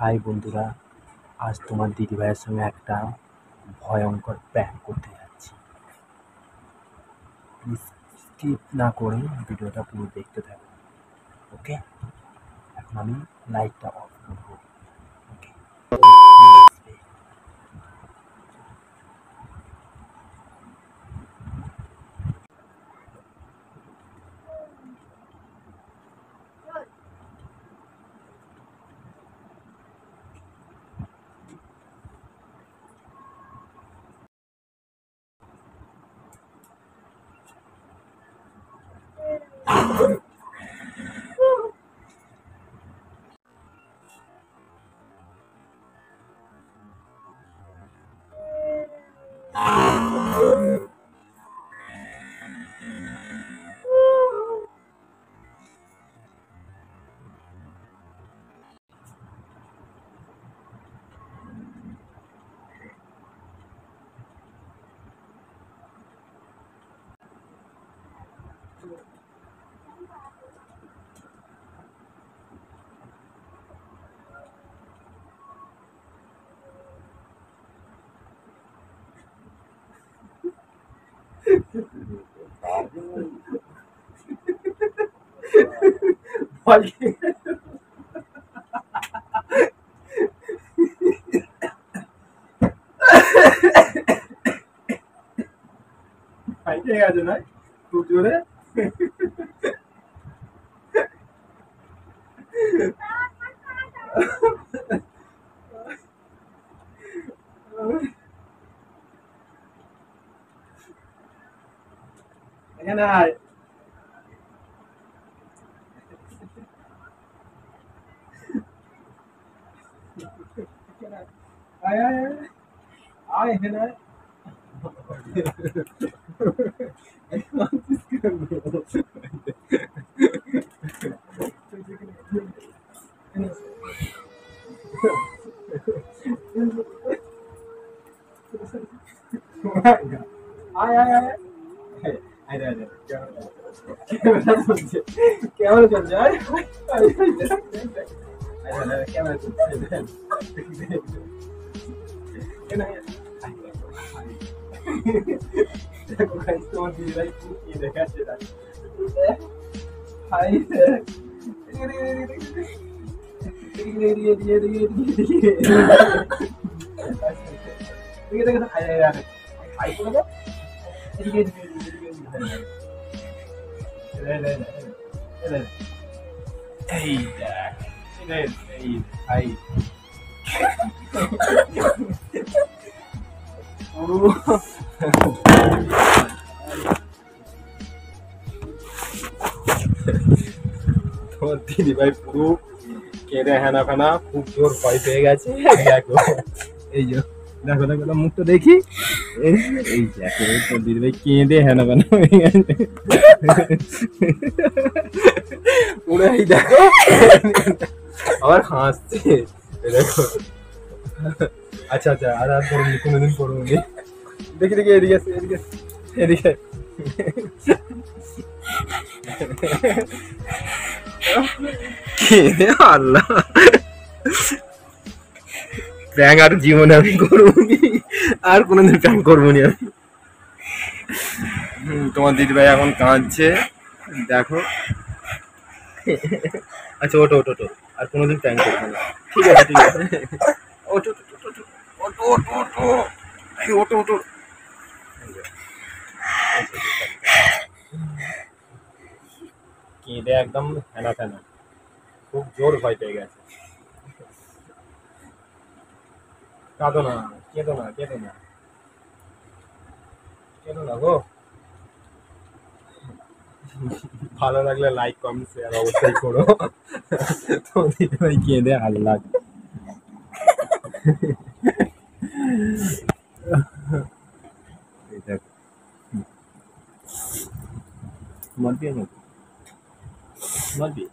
High বন্ধুরা, আজ তোমার দিদিভাইয়ের সঙ্গে একটা ভয়ঙ্কর প্র্যাঙ্ক করতে যাচ্ছি। প্লিজ স্কিপ না করে ভিডিওটা পুরো দেখতে থাকো। ওকে, এখন আমি লাইটটা অফ করবো। ওকে, ঠিক আছে না, খুব জোরে। এখানে আয়, আয় আয় আয়, আয় এখানে আয়। আয় আয় আয়, আয় আয়, ক্যামেরা চলছে, ক্যামেরা চলছে, আয় ক্যামেরা চলছে। দেখো গাইস, তোমার দিদিভাই কি দেখাচ্ছে। হাই এই দেখ, এই ভাই তোমার দিদিভাই পুরো কেঁদে হেনা ফেনা, খুব জোর ভয় পেয়ে গেছে। দেখো এই যে, দেখো দেখো না, মুখটা দেখি। এই দেখো তোর দিদিভাই কেঁদে হেনা ফেনা হয়ে গেছে পুরো। এই দেখো আবার হাসছে, দেখো। আচ্ছা আচ্ছা, আর আর পড়ুন, কোনোদিন পড়ুন। দেখি দেখি, এদিকে আছে, এদিকে এদিকে। আল্লাহ, প্র্যাঙ্ক আর জীবনে আমি করবনি, আর কোনোদিন প্র্যাঙ্ক করবো নি আমি। তোমার দিদিভাই এখন কাঁদছে, দেখো। আচ্ছা ওটো ওটো ওটো, আর কোনোদিন প্র্যাঙ্ক করবো না। ঠিক আছে ঠিক আছে, ওটো ওটো ওটো ওটো ওটো ওটো ওটো ওটো। কেঁদে একদম ফেনা ফেনা, খুব জোর ভয় পেয়ে গেছে। কাঁদো না, কেঁদো না, কেঁদো না, কেঁদো না গো। ভালো লাগলে লাইক কমেন্ট শেয়ার অবশ্যই করো। তো দিদিভাই কেঁদে আল্লাহ। মত দিয়ে মত দিয়ে